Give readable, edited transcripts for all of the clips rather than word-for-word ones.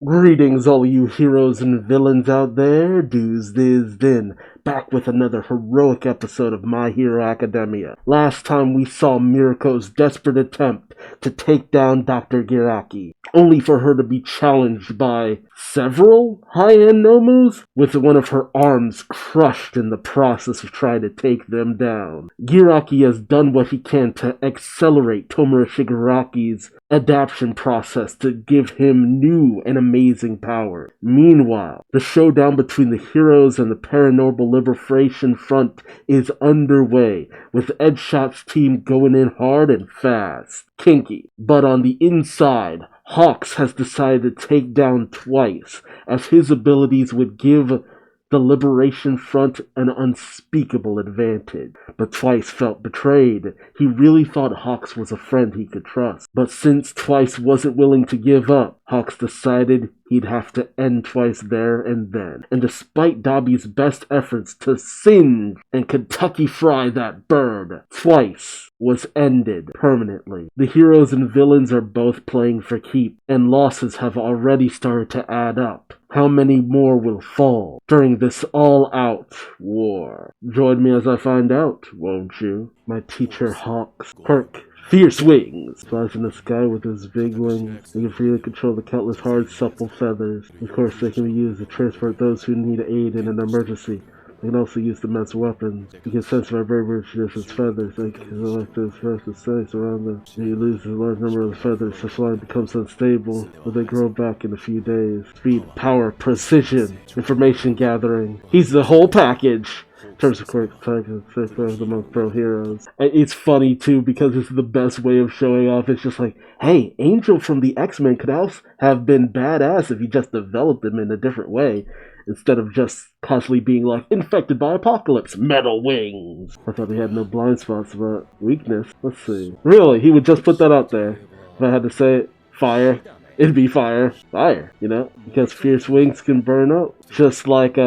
Greetings, all you heroes and villains out there. Duuz-Diz-Din, back with another heroic episode of My Hero Academia. Last time we saw Miriko's desperate attempt to take down Dr. Giraki, only for her to be challenged by several high-end Nomus, with one of her arms crushed in the process of trying to take them down. Giraki has done what he can to accelerate Tomura Shigaraki's adaptation process to give him new and amazing power. Meanwhile, the showdown between the heroes and the Paranormal Liberation Front is underway, with Edshot's team going in hard and fast. Kinky. But on the inside, Hawks has decided to take down Twice, as his abilities would give the Liberation Front an unspeakable advantage. But Twice felt betrayed. He really thought Hawks was a friend he could trust. But since Twice wasn't willing to give up, Hawks decided he'd have to end Twice there and then. And despite Dobby's best efforts to singe and Kentucky fry that bird, Twice was ended permanently. The heroes and villains are both playing for keep, and losses have already started to add up. How many more will fall during this all-out war? Join me as I find out, won't you? My teacher Hawks. Perk. Fierce wings! Flies in the sky with his big wings. They can freely control the countless hard, supple feathers. Of course, they can be used to transport those who need aid in an emergency. They can also use them as weapons. You can sense vibration as its feathers. They can select those first and stays around them. If you lose a large number of the feathers, the flying becomes unstable, but they grow back in a few days. Speed, power, precision, information gathering. He's the whole package! In terms of quick attack and of the most pro heroes. It's funny too because it's the best way of showing off. It's just like, hey, Angel from the X-Men could also have been badass if you just developed him in a different way, instead of just constantly being like, infected by apocalypse, metal wings. I thought he had no blind spots, but weakness. Let's see. Really, he would just put that out there. If I had to say it, fire. It'd be fire. Fire, you know? Because fierce wings can burn up. Just like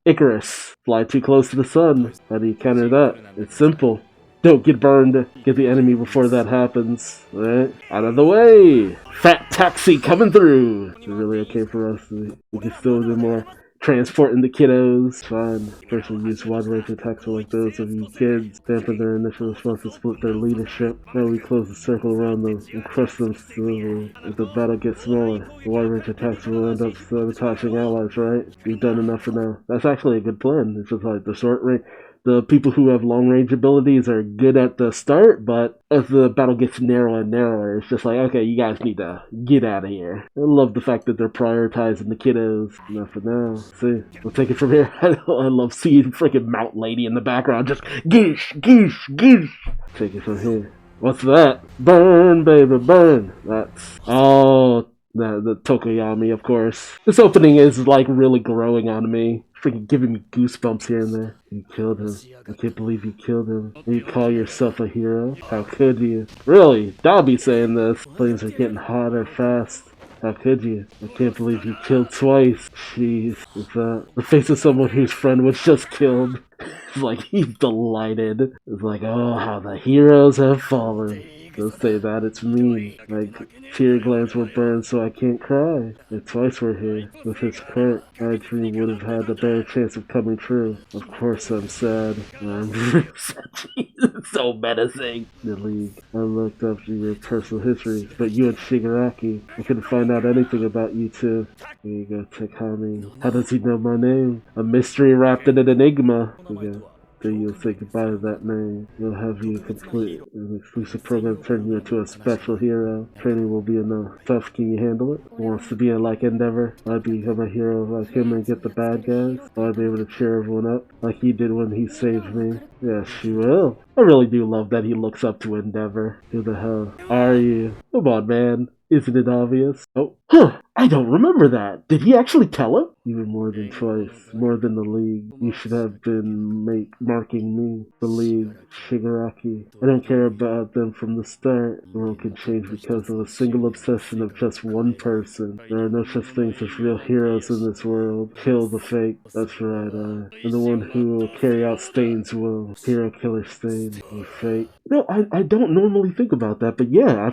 Icarus. Fly too close to the sun. How do you counter that? It's simple. Don't get burned. Get the enemy before that happens. Alright? Out of the way! Fat taxi coming through! Is it really okay for us? We can still do more transporting the kiddos. Fine. First we use wide range attacks like those of you kids. Dampen their initial response and split their leadership. Now we close the circle around them and crush them slowly. As the battle gets smaller, the wide range attacks will end up sabotaging allies, right? We've done enough for now. That's actually a good plan. It's just like the short range. The people who have long-range abilities are good at the start, but as the battle gets narrower and narrower, it's just like, okay, you guys need to get out of here. I love the fact that they're prioritizing the kiddos. Enough for now. See, we'll take it from here. I love seeing freaking Mount Lady in the background, just gish, gish, gish. Take it from here. What's that? Burn, baby, burn. That's, oh, the Tokoyami, of course. This opening is, like, really growing on me. Freaking giving me goosebumps here and there. You killed him. I can't believe you killed him. And you call yourself a hero? How could you? Really? Dobby saying this. Flames are getting hotter fast. How could you? I can't believe you killed Twice. Jeez. Is that the face of someone whose friend was just killed? It's like, he's delighted. It's like, oh, how the heroes have fallen. Don't say that, it's me. Like, tear glands were burned so I can't cry. If Twice were here, with his quirk, my dream would have had a better chance of coming true. Of course I'm sad. I'm real sad. Jesus, so menacing. The League. I looked up to your personal history, but you and Shigaraki, I couldn't find out anything about you two. Here you go, Takami. How does he know my name? A mystery wrapped in an enigma. Here you go. Then you'll say goodbye to that name. We'll have you complete an exclusive program to turn you into a special hero. Training will be enough. Tough, can you handle it? Wants to be a like Endeavor? I'd become a hero like him and get the bad guys. I'd be able to cheer everyone up like he did when he saved me. Yes, she will. I really do love that he looks up to Endeavor. Who the hell are you? Come on, man. Isn't it obvious? Oh, huh. I don't remember that. Did he actually tell him? Even more than Twice. More than the League. You should have been marking me. The League. Shigaraki. I don't care about them from the start. The world can change because of a single obsession of just one person. There are no such things as real heroes in this world. Kill the fake. That's right, I'm the one who will carry out Stain's will. Hero killer Stain. The fake. No, I don't normally think about that, but yeah,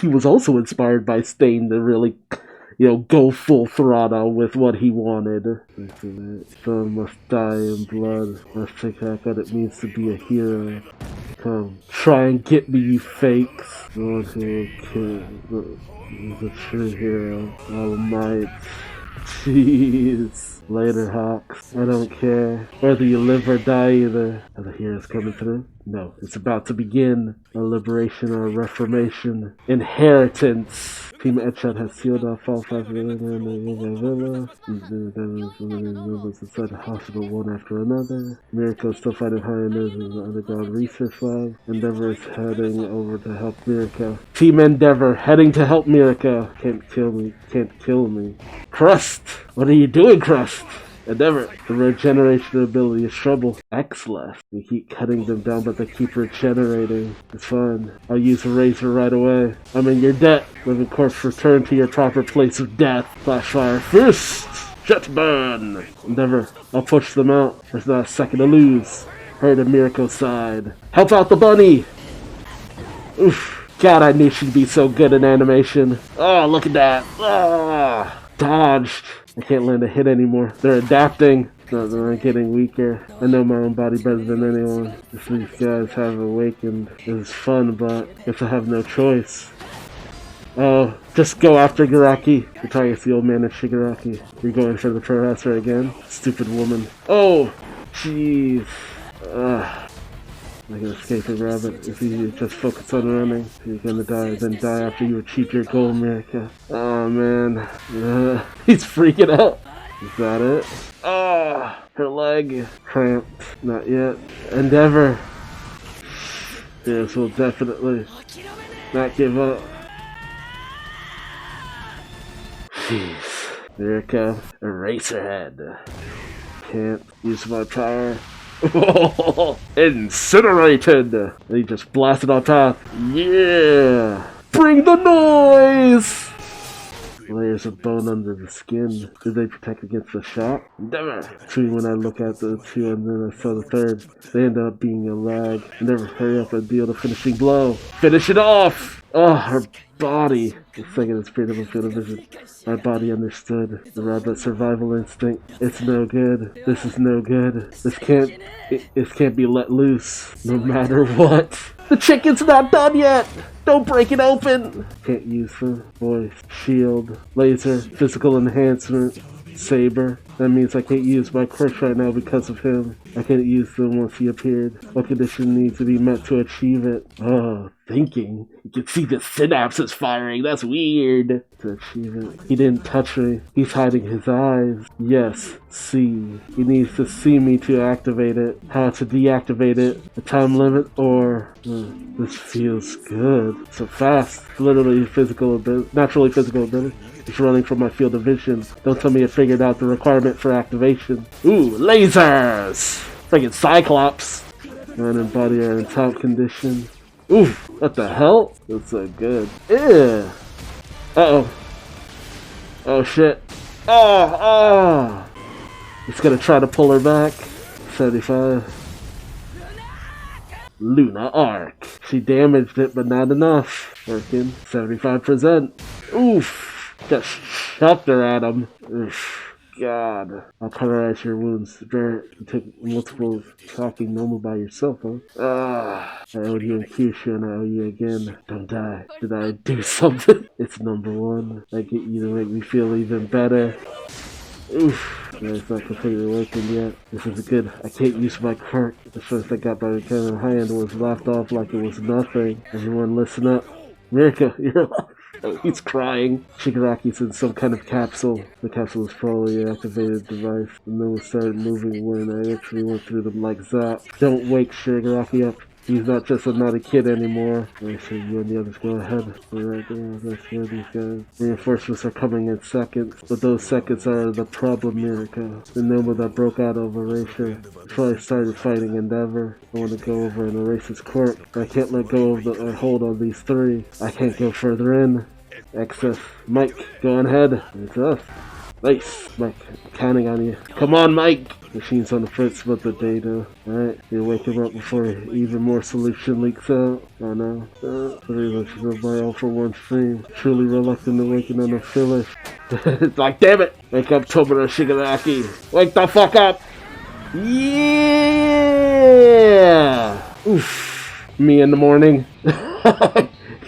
he was also inspired by Stain to really go full throttle with what he wanted. Son must die in blood. Must take back what it means to be a hero. Come, try and get me, you fakes. No one who will kill is a true hero. All might. Jeez. Later, Hawks. I don't care whether you live or die either. Are the heroes coming through? No, it's about to begin. A liberation or a reformation. Inheritance. Team Edshot has sealed off all 5 villains in the villa. Movements inside the hospital one after another. Miracle is still fighting high in the underground research lab. Endeavor is heading over to help Miracle. Team Endeavor heading to help Miracle. Can't kill me. Can't kill me. Crust! What are you doing, Crust? Endeavor. The regeneration ability is trouble. X-less. We keep cutting them down, but they keep regenerating. It's fine. I'll use a razor right away. I'm in your debt. Living corpse, return to your proper place of death. Flashfire first. Jet burn. Endeavor. I'll push them out. There's not a second to lose. Hurry to Mirko's side. Help out the bunny. Oof. God, I knew she'd be so good in animation. Oh, look at that. Ah. Dodged. I can't land a hit anymore. They're adapting. No, they're getting weaker. I know my own body better than anyone. If these guys have awakened, it's fun, but I guess I have no choice. Oh, just go after Garaki. You're target's the old man of Shigaraki. You're going for the professor again? Stupid woman. Oh, jeez. I can escape and grab it. If you just focus on running, you're gonna die, then die after you achieve your goal, America. Oh man. He's freaking out. Is that it? Oh, her leg. Cramped. Not yet. Endeavor. This will definitely not give up. Jeez. America. Eraserhead. Can't use my power. Incinerated! And he just blasted on top. Yeah! Bring the noise! Layers of bone under the skin. Do they protect against the shot? Never! Between when I look at the two and then I saw the third, they end up being a lag. Never hurry up and deal the finishing blow. Finish it off! Oh, her body. The second is freedom of field of vision. My body understood. The rabbit survival instinct. It's no good. This is no good. This can't be let loose. No matter what. The chicken's not done yet! Don't break it open! Can't use the voice. Shield. Laser. Physical enhancement. Saber. That means I can't use my quirks right now because of him. I can't use them once he appeared. What condition needs to be met to achieve it? Oh, thinking. You can see the synapses firing. That's weird. To achieve it. He didn't touch me. He's hiding his eyes. Yes, see. He needs to see me to activate it. How to deactivate it. A time limit or... this feels good. So fast. Literally physical ability. Naturally physical ability. It's running from my field of vision. Don't tell me I figured out the requirement for activation. Ooh, lasers! Friggin' Cyclops! Mind and body are in top condition. Ooh, what the hell? That's so good. Ew! Uh-oh. Oh shit. Oh! It's gonna try to pull her back. 75. Luna Arc. She damaged it, but not enough. Working. 75%. Oof! Just shoved her at him. Oof. God. I'll cauterize your wounds. You took multiple talking normal by yourself, huh? I owed you in Kyushu and I owe you again. Don't die. Did I do something? It's number one. I get you to make me feel even better. Oof. No, it's not completely working yet. This is good. I can't use my quirk. The first I got by the kind of hand was laughed off like it was nothing. Everyone listen up. Mirko, you're alive. Oh, he's crying. Shigaraki's in some kind of capsule. The capsule is probably an activated device. And then we started moving when I actually went through them like zap. Don't wake Shigaraki up. He's not just a naughty kid anymore. I say you and the others go ahead. We're right there. Let's hear these guys. Reinforcements are coming in seconds. But those seconds are the problem, Mirko. The Noma that broke out of Erasure. Before I started fighting Endeavor, I want to go over and erase his quirk. I can't let go of the hold on these three. I can't go further in. Excess. Mike, go on ahead. It's us. Nice. Mike, I'm counting on you. Come on, Mike! Machine's on the fritz about the data. Alright, you wake him up before even more solution leaks out. Oh no. Pretty much my all for one stream. Truly reluctant to waken on a filler. It's like, damn it! Wake up, Tobara Shigaraki! Wake the fuck up! Yeah! Oof. Me in the morning.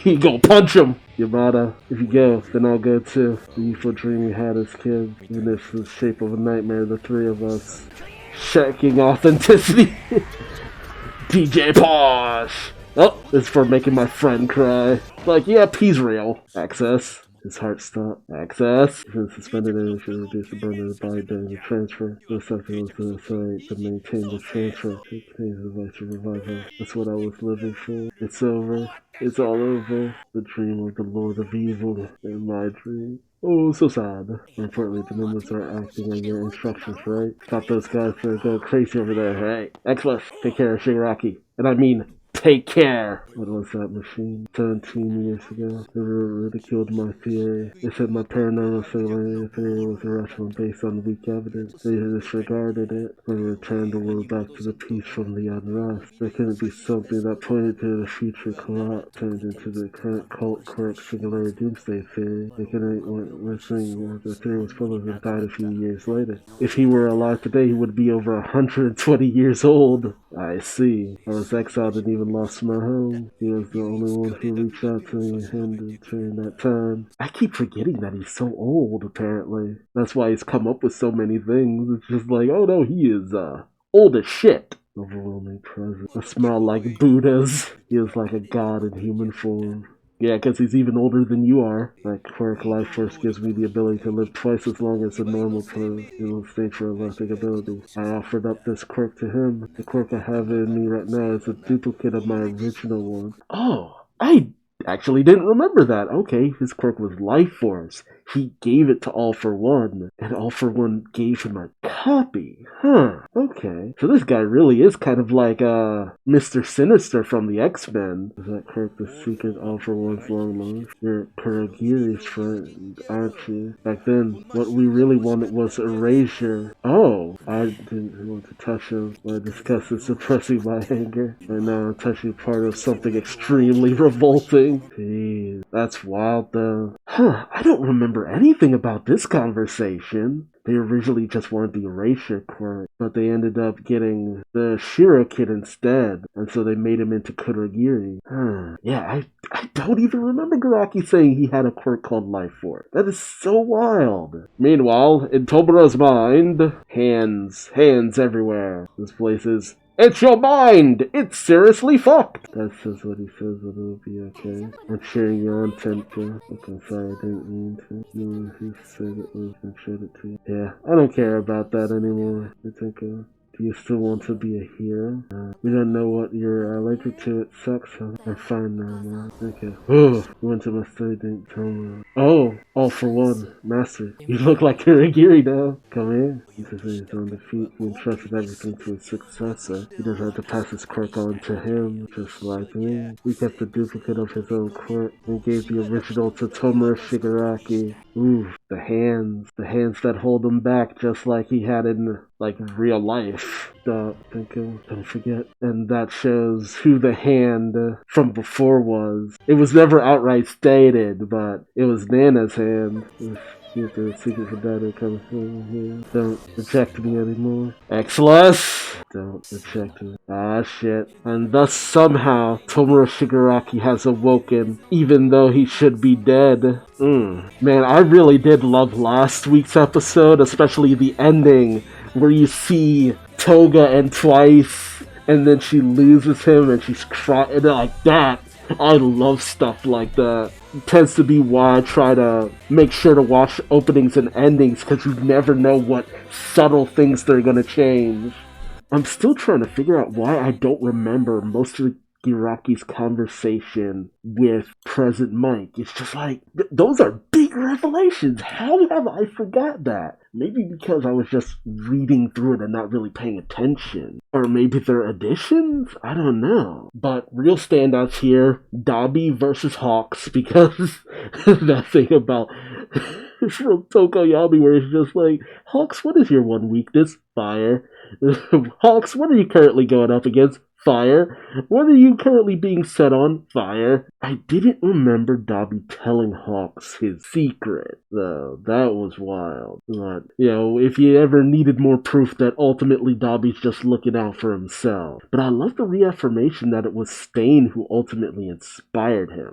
You go punch him! Yamada, if you go, then I'll go too. The youthful dream we had as kids, even if it's the shape of a nightmare, the three of us. Checking authenticity. DJ Posh! Oh, it's for making my friend cry. Like, yeah, he's real. Access. His heart stopped. Access. Been suspended and should reduce the burden of the body during the transfer. The second was to decide to maintain the transfer. It contains the device to revive him. That's what I was living for. It's over. It's all over. The dream of the Lord of Evil in my dream. Oh, so sad. More importantly, the members are acting on your instructions, right? Stop those guys that are going crazy over there, right? X-Plus, take care of Shigaraki. And I mean, take care! What was that machine? 17 years ago. They ridiculed my theory. They said my paranormal theory was irrational based on weak evidence. They disregarded it. They returned the world back to the peace from the unrest. There couldn't be something that pointed to the future collapse turned into the current cult quirk singular doomsday theory. They couldn't think the theory was full of and died a few years later. If he were alive today, he would be over 120 years old. I see. I was exiled and even lost my home. He was the only one who reached out to me during that time. I keep forgetting that he's so old, apparently. That's why he's come up with so many things. It's just like, oh no, he is, old as shit. Overwhelming presence. A smile like Buddha's. He is like a god in human form. Yeah, because he's even older than you are. That quirk life force gives me the ability to live twice as long as a normal person in exchange for a lasting ability. I offered up this quirk to him. The quirk I have in me right now is a duplicate of my original one. Oh, I actually didn't remember that. Okay, his quirk was life force. He gave it to All For One, and All For One gave him a copy. Huh, okay. So this guy really is kind of like, Mr. Sinister from the X-Men. Is that correct? The secret All For One's long life? You're Kurogiri's friend, aren't you? Back then, what we really wanted was erasure. Oh, I didn't want to touch him. My disgust is suppressing my anger. Right now, I'm touching part of something extremely revolting. Jeez, that's wild though. Huh, I don't remember anything about this conversation. They originally just wanted the erasure quirk, but they ended up getting the Shiro kid instead, and so they made him into Kurogiri. Yeah, I don't even remember Garaki saying he had a quirk called Life Force. That is so wild. Meanwhile, in Tobara's mind, hands everywhere. This place is... It's your mind! It's seriously fucked! That says what he says, but it'll be okay. I'm cheering you on, Tenka. Look, I'm sorry, I didn't mean to. You who said it was and showed it to you. Yeah, I don't care about that anymore. Tenka. Do you still want to be a hero? We don't know what you're allergic to. It sucks, huh? I'm fine now, man. Okay. Oh, you went to my study, didn't tell me. Oh, All For One, Master. You look like Kurogiri now. Come here. He says he's on the feet. He entrusted everything to his successor. He doesn't have to pass his quirk on to him, just like me. We kept the duplicate of his own quirk and gave the original to Tomura Shigaraki. Ooh, the hands that hold him back just like he had in, like, real life. Don't forget. And that shows who the hand from before was. It was never outright stated, but it was Nana's hand. Here's the secret for data coming from here. Don't reject me anymore. X-Less! Don't reject me. Ah, shit. And thus somehow, Tomura Shigaraki has awoken, even though he should be dead. Man, I really did love last week's episode, especially the ending, where you see Toga and Twice, and then she loses him and she's crying like that. I love stuff like that. It tends to be why I try to make sure to watch openings and endings, because you never know what subtle things they're gonna change. I'm still trying to figure out why I don't remember most of the Shigaraki's conversation with President Mike. It's just like, those are big revelations. How have I forgot that? Maybe because I was just reading through it and not really paying attention. Or maybe they're additions? I don't know. But real standouts here, Dabi versus Hawks, because that thing about from Tokoyami where it's just like, Hawks, what is your one weakness? Fire. Hawks, what are you currently going up against? Fire. What are you currently being set on? Fire. I didn't remember Dabi telling Hawks his secret, though. That was wild. But, if you ever needed more proof that ultimately Dabi's just looking out for himself. But I love the reaffirmation that it was Stain who ultimately inspired him.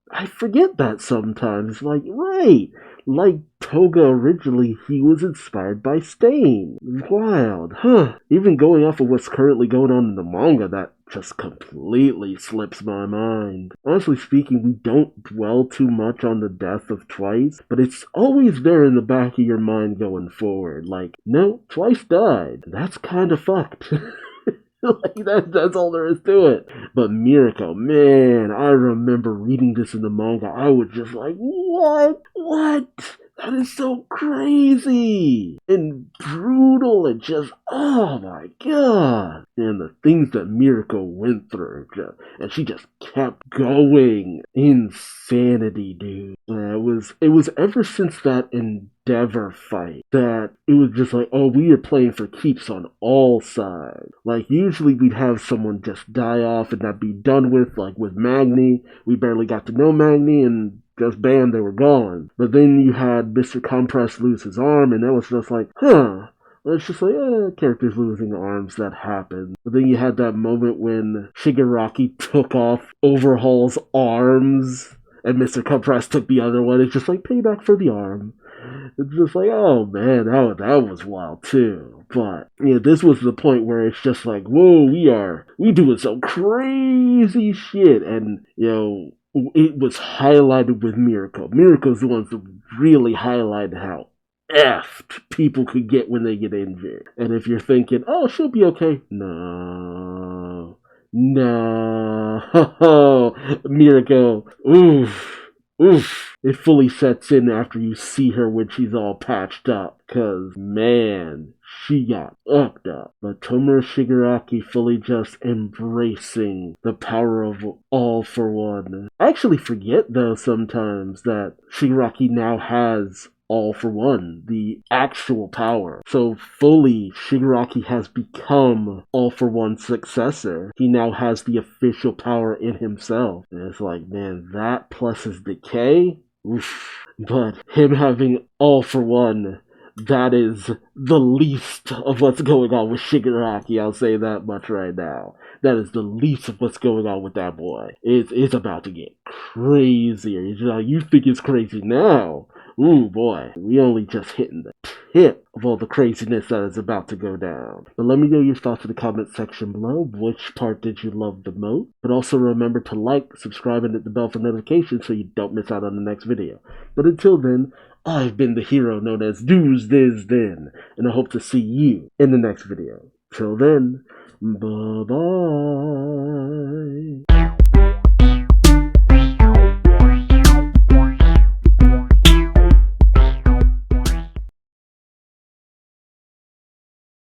I forget that sometimes. Right. Like Toga originally, he was inspired by Stain. Wild, huh? Even going off of what's currently going on in the manga, that just completely slips my mind. Honestly speaking, we don't dwell too much on the death of Twice, but it's always there in the back of your mind going forward. No, Twice died. That's kind of fucked. That's all there is to it. But Mirko, man, I remember reading this in the manga. I was just like, what? That is so crazy and brutal and just, oh my god. And the things that Mirko went through, and she just kept going. Insanity, dude. It was ever since that Endeavor fight that it was just like, oh, we are playing for keeps on all sides. Usually we'd have someone just die off and that be done with, with Magni. We barely got to know Magni and just bam, they were gone. But then you had Mr. Compress lose his arm, and that was just like, huh. It's just like, characters losing arms, that happened. But then you had that moment when Shigaraki took off Overhaul's arms, and Mr. Compress took the other one. It's just like payback for the arm. It's just like, oh man, that was wild too. But this was the point where it's just like, whoa, we doing some crazy shit, and it was highlighted with Mirko. Mirko's the ones that really highlighted how effed people could get when they get injured. And if you're thinking, oh, she'll be okay. No. Mirko. Oof. It fully sets in after you see her when she's all patched up. 'Cause, man, she got fucked up. But Tomura Shigaraki fully just embracing the power of all for one. I actually forget, though, sometimes that Shigaraki now has all for one, the actual power. So fully, Shigaraki has become all for one's successor. He now has the official power in himself. And it's like, man, that plus his decay? Oof. But him having all for one, that is the least of what's going on with Shigaraki. I'll say that much right now. That is the least of what's going on with that boy. It's about to get crazier. You think it's crazy now? Ooh boy, we only just hitting the tip of all the craziness that is about to go down. But let me know your thoughts in the comment section below. Which part did you love the most? But also remember to like, subscribe, and hit the bell for notifications so you don't miss out on the next video. But until then, I've been the hero known as Duuz-Diz-Din, and I hope to see you in the next video. Till then, bye-bye.